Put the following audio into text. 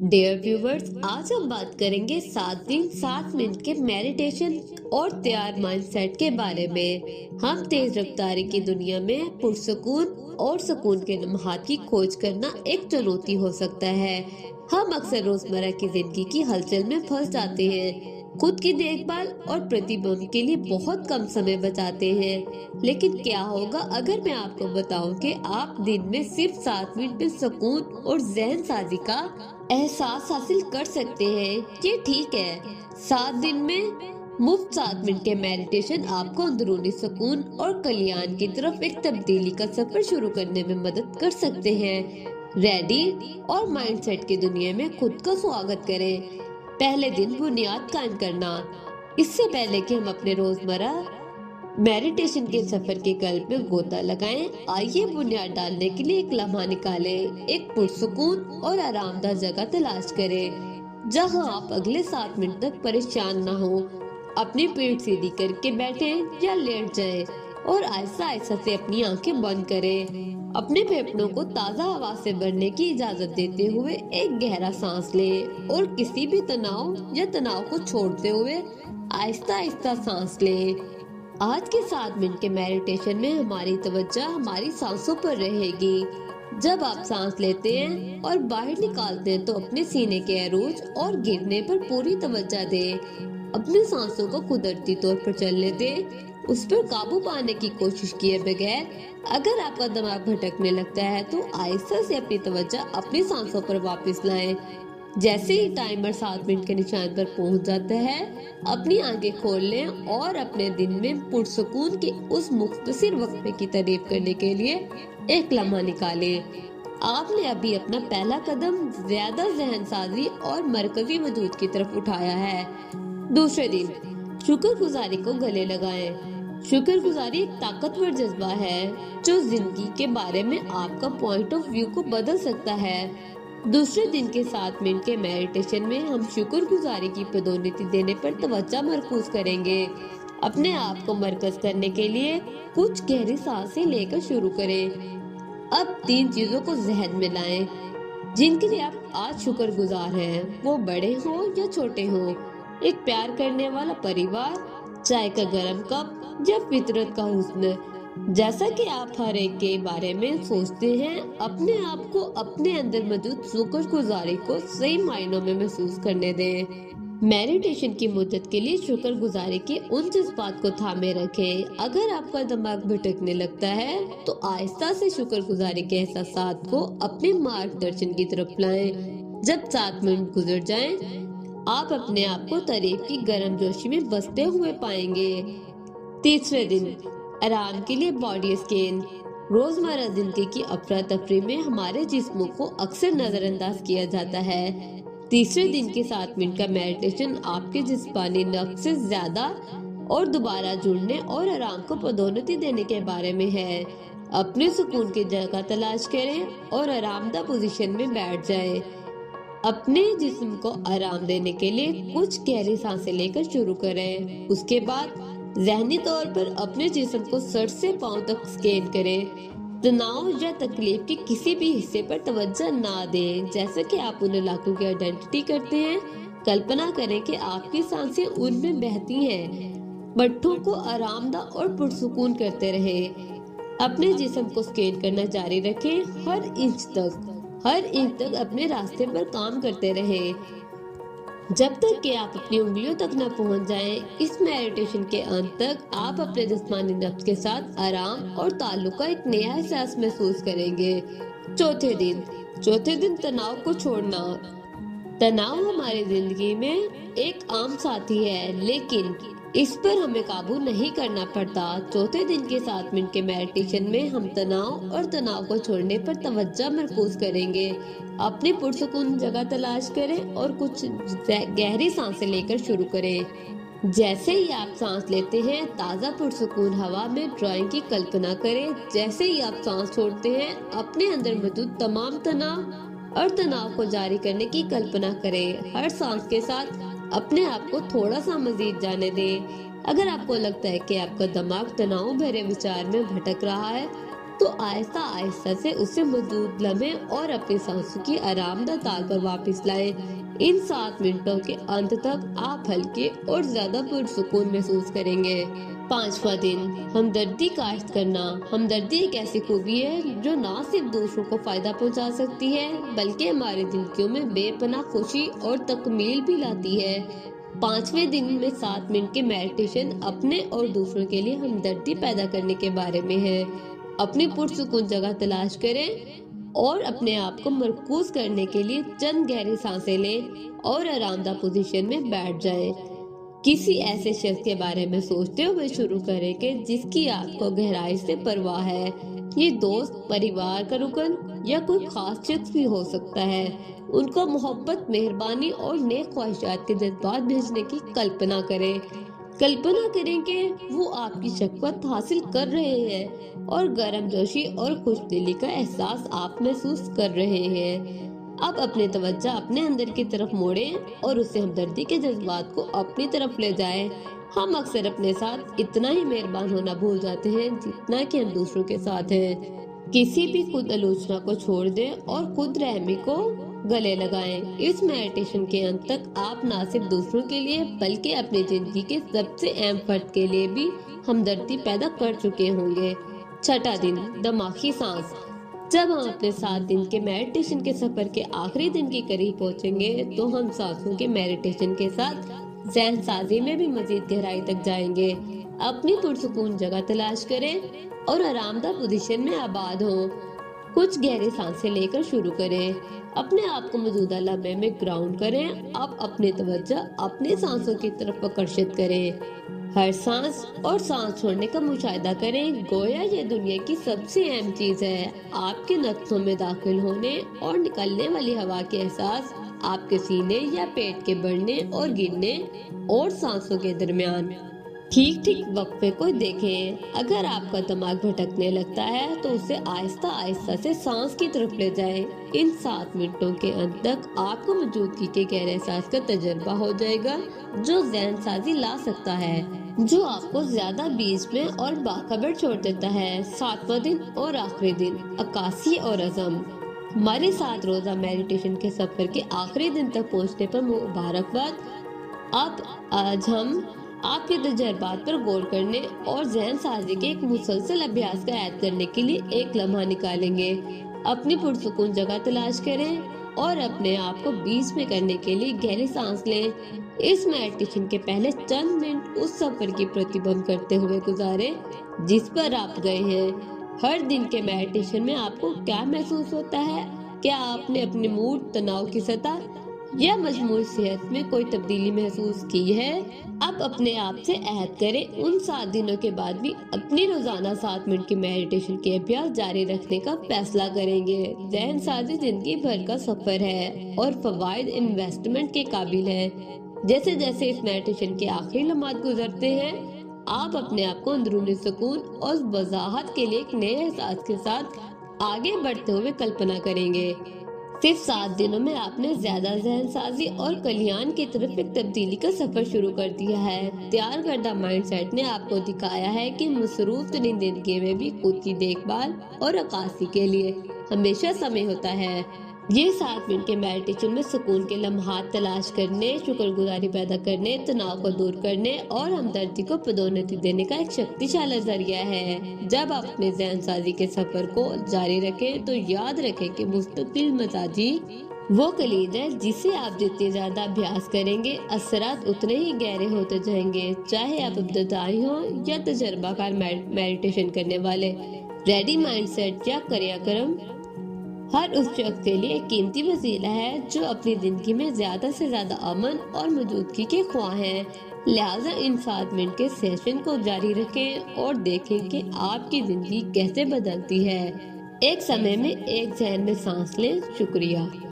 Dear viewers, आज हम बात करेंगे 7 दिन 7 मिनट के मेडिटेशन और तैयार माइंडसेट के बारे में। हम तेज रफ्तारी की दुनिया में पुरसुकून और सुकून के लम्हात की खोज करना एक चुनौती हो सकता है। हम अक्सर रोजमर्रा की जिंदगी की हलचल में फंस जाते हैं, खुद की देखभाल और प्रतिबिंब के लिए बहुत कम समय बचाते हैं। लेकिन क्या होगा अगर मैं आपको बताऊं कि आप दिन में सिर्फ 7 मिनट में सुकून और जहन साजी का एहसास हासिल कर सकते हैं। ये ठीक है, 7 दिन में मुफ्त 7 मिनट के मेडिटेशन आपको अंदरूनी सुकून और कल्याण की तरफ एक तब्दीली का सफर शुरू करने में मदद कर सकते हैं। रेडी और माइंडसेट की दुनिया में खुद का स्वागत करें। पहले दिन बुनियाद कायम करना। इससे पहले कि हम अपने रोजमर्रा मेडिटेशन के सफर के कल्प में गोता लगाएं, आइए बुनियाद डालने के लिए एक लम्हा निकालें। एक पुरसुकून और आरामदायक जगह तलाश करें जहां आप अगले 7 मिनट तक परेशान ना हो। अपनी पीठ सीधी करके बैठें या लेट जाएं और आहिस्ता आहिस्ता से अपनी आंखें बंद करें। अपने फेफड़ों को ताज़ा हवा से भरने की इजाजत देते हुए एक गहरा सांस लें और किसी भी तनाव को छोड़ते हुए आहिस्ता आहिस्ता सांस लें। आज के 7 मिनट के मेडिटेशन में हमारी तवज्जो हमारी सांसों पर रहेगी। जब आप सांस लेते हैं और बाहर निकालते हैं तो अपने सीने के अरूज और गिरने पर पूरी तवज्जो दें। अपनी सांसों को कुदरती तौर पर चलने दें, उस पर काबू पाने की कोशिश किए बगैर। अगर आपका दिमाग भटकने लगता है तो आहिस्ता से अपनी तवज्जो अपनी सांसों पर वापस लाएं। जैसे ही टाइमर 7 मिनट के निशान पर पहुंच जाता है, अपनी आंखें खोल लें और अपने दिन में पुरसुकून के उस मुख्तसर वक्फे की तारीफ करने के लिए एक लम्हा निकालें। आपने अभी अपना पहला कदम ज्यादा जहनसाजी और मरकजी वजूद की तरफ उठाया है। दूसरे दिन शुक्रगुजारी को गले लगाएं। शुक्रगुजारी एक ताकतवर जज्बा है जो जिंदगी के बारे में आपका पॉइंट ऑफ व्यू को बदल सकता है। दूसरे दिन के 7 मिनट के मेडिटेशन में हम शुक्रगुजारी की पदोन्नति देने पर तवज्जो मरकूज करेंगे। अपने आप को मरकज करने के लिए कुछ गहरी सांसें लेकर शुरू करें। अब 3 चीजों को जहन में लाएं जिनके लिए आप आज शुक्रगुजार हैं, वो बड़े हों या छोटे हों। एक प्यार करने वाला परिवार, चाय का गरम कप या फितरत का हुस्न। जैसा कि आप हर एक के बारे में सोचते हैं, अपने आप को अपने अंदर मौजूद शुक्रगुजारी को सही मायनों में महसूस करने दें। मेडिटेशन की मुद्दत के लिए शुक्रगुजारी के उन जज्बात को थामे रखें। अगर आपका दिमाग भटकने लगता है तो आहिस्ता से शुक्रगुजारी के एहसासात को अपने मार्गदर्शन की तरफ लाएं। जब 7 मिनट गुजर जाएं, आप अपने आप को तारीफ की गर्मजोशी में बसते हुए पाएंगे। तीसरे दिन आराम के लिए बॉडी स्कैन। रोजमर्रा जिंदगी की अफरा तफरी में हमारे जिस्मों को अक्सर नजरअंदाज किया जाता है। तीसरे दिन के 7 मिनट का मेडिटेशन आपके जिस्मानी नफ्स से ज्यादा और दोबारा जुड़ने और आराम को पदोन्नति देने के बारे में है। अपने सुकून की जगह तलाश करें और आरामदायक पोजीशन में बैठ जाएं। अपने जिस्म को आराम देने के लिए कुछ गहरी सांसें लेकर शुरू करें। उसके बाद ज़हनी तौर पर अपने जिस्म को सर से पांव तक स्कैन करें। तनाव या तकलीफ के किसी भी हिस्से पर तवज्जो ना दें। जैसे कि आप उन इलाकों की आइडेंटिटी करते हैं, कल्पना करें कि आपकी सांसें उनमें बहती हैं। पट्टों को आरामदायक और पुरसुकून करते रहें। अपने जिस्म को स्कैन करना जारी रखें। हर इंच तक अपने रास्ते पर काम करते रहें जब तक कि आप अपनी उंगलियों तक न पहुंच जाएं। इस मेडिटेशन के अंत तक आप अपने जिस्मानी नफ्स के साथ आराम और ताल्लुक का एक नया एहसास महसूस करेंगे। चौथे दिन तनाव को छोड़ना। तनाव हमारी जिंदगी में एक आम साथी है, लेकिन इस पर हमें काबू नहीं करना पड़ता। चौथे दिन के 7 मिनट के मेडिटेशन में हम तनाव को छोड़ने पर तवज्जो मरकूज करेंगे। अपनी पुरसुकून जगह तलाश करें और कुछ गहरी सांसें लेकर शुरू करें। जैसे ही आप सांस लेते हैं, ताज़ा पुरसुकून हवा में ड्राइंग की कल्पना करें। जैसे ही आप सांस छोड़ते हैं, अपने अंदर मौजूद तमाम तनाव को जारी करने की कल्पना करें। हर सांस के साथ अपने आप को थोड़ा सा मजीद जाने दें। अगर आपको लगता है कि आपका दिमाग तनाव भरे विचार में भटक रहा है तो आहिस्ता आहिस्ता से उसे मौजूद लम्हे और अपनी सांसों की आरामदाह ताल पर वापस लाएं। इन 7 मिनटों के अंत तक आप हल्के और ज्यादा पुरसुकून महसूस करेंगे। 5वां दिन, हमदर्दी का इख्तियार करना। हमदर्दी एक ऐसी खूबी है जो न सिर्फ दूसरों को फायदा पहुंचा सकती है बल्कि हमारी जिंदगियों में बेपनाह खुशी और तकमील भी लाती है। 5वें दिन में 7 मिनट के मेडिटेशन अपने और दूसरों के लिए हमदर्दी पैदा करने के बारे में है। अपनी पुरसुकून जगह तलाश करें और अपने आप को मरकूज करने के लिए चंद गहरी सांसें लें और आरामदाह पोजीशन में बैठ जाएं। किसी ऐसे शख्स के बारे में सोचते हुए शुरू करें कि जिसकी आपको गहराई से परवाह है। ये दोस्त, परिवार का रुकन या कोई खास शख्स भी हो सकता है। उनको मोहब्बत, मेहरबानी और नेक ख्वाहिशात के जज्बात भेजने की कल्पना करें। कल्पना करें कि वो आपकी शफ़क़त हासिल कर रहे हैं और गर्मजोशी और खुशदिली का एहसास आप महसूस कर रहे हैं। अब अपने तवज्जो अपने अंदर की तरफ मोड़ें और उससे हमदर्दी के जज्बात को अपनी तरफ ले जाएं। हम अक्सर अपने साथ इतना ही मेहरबान होना भूल जाते हैं जितना कि हम दूसरों के साथ हैं। किसी भी खुद आलोचना को छोड़ दें और खुद रहमी को गले लगाएं। इस मेडिटेशन के अंत तक आप न सिर्फ दूसरों के लिए बल्कि अपनी जिंदगी के सबसे अहम फर्द के लिए भी हमदर्दी पैदा कर चुके होंगे। 6वां दिन, दिमागी सांस। जब हम अपने 7 दिन के मेडिटेशन के सफर के आखिरी दिन के करीब पहुंचेंगे तो हम सांसों के मेडिटेशन के साथ ज़हन साजी में भी मजीद गहराई तक जाएंगे। अपनी पुरसुकून जगह तलाश करें और आरामदाह पोजीशन में आबाद हों। कुछ गहरी सांसें लेकर शुरू करें। अपने आप को मौजूदा लम्हे में ग्राउंड करें। अब अपने तवज्जो अपनी सांसों की तरफ आकर्षित करें। हर सांस और सांस छोड़ने का मुशाहिदा करें, गोया ये दुनिया की सबसे अहम चीज है। आपके नफ्सों में दाखिल होने और निकलने वाली हवा के एहसास आपके सीने या पेट के बढ़ने और गिरने और सांसों के दरमियान ठीक ठीक वक्फे को देखें। अगर आपका दिमाग भटकने लगता है तो उसे आहिस्ता आहिस्ता से सांस की तरफ ले जाएं। इन 7 मिनटों के अंत तक आपको मौजूदगी के गहरे एहसास का तजुर्बा हो जाएगा जो ज़हन साजी ला सकता है, जो आपको ज्यादा बीच में और बाखबर छोड़ देता है। 7वां दिन और आखिरी दिन, अक्कासी और अज़म। हमारे 7 रोजा मेडिटेशन के सफर के आखिरी दिन तक पहुंचने पर मुबारकबाद। अब आज हम आपके तजर्बात पर गौर करने और ज़हन साजी के एक मुसलसल अभ्यास का ऐड करने के लिए एक लम्हा निकालेंगे। अपनी पुरसुकून जगह तलाश करें और अपने आप को बीच में करने के लिए गहरी सांस लें। इस मेडिटेशन के पहले चंद मिनट उस सफर की प्रतिबंध करते हुए गुजारें जिस पर आप गए हैं। हर दिन के मेडिटेशन में आपको क्या महसूस होता है? क्या आपने अपने मूड, तनाव की सतह या मजमूई सेहत में कोई तब्दीली महसूस की है? अब अपने आप से अहद करें उन 7 दिनों के बाद भी अपनी रोजाना 7 मिनट की मेडिटेशन के अभ्यास जारी रखने का फैसला करेंगे। ज़हन साजी जिंदगी भर का सफर है और फवाइद इन्वेस्टमेंट के काबिल है। जैसे जैसे इस मेडिटेशन के आखिरी लम्हात गुजरते हैं आप अपने आप को अंदरूनी सुकून और वजाहत के लिए एक नए एहसास के साथ आगे बढ़ते हुए कल्पना करेंगे। सिर्फ 7 दिनों में आपने ज्यादा ज़हन साजी और कल्याण की तरफ एक तब्दीली का सफर शुरू कर दिया है। तैयार करदा माइंडसेट ने आपको दिखाया है कि मसरूफ तरीन जिंदगी में भी खुद की देखभाल और अक्कासी के लिए हमेशा समय होता है। ये 7 मिनट के मेडिटेशन में सुकून के लम्हात तलाश करने, शुक्रगुजारी पैदा करने, तनाव को दूर करने और हमदर्दी को पदोन्नति देने का एक शक्तिशाली जरिया है। जब आप अपने ज़हन साजी के सफर को जारी रखें तो याद रखें कि मुस्तकिल मजाजी वो कलीद है जिसे आप जितने ज्यादा अभ्यास करेंगे असरात उतने ही गहरे होते जाएंगे। चाहे आप इब्तदाई हो या तजर्बाकार मेडिटेशन करने वाले, रेडी माइंडसेट या क्रियाक्रम हर उस शख्स के लिए एक कीमती वसीला है जो अपनी जिंदगी में ज्यादा से ज्यादा अमन और मौजूदगी के ख्वाह हैं। लिहाजा इन 7 मिनट के सेशन को जारी रखें और देखें कि आपकी जिंदगी कैसे बदलती है। एक समय में एक ज़हन में सांस लें। शुक्रिया।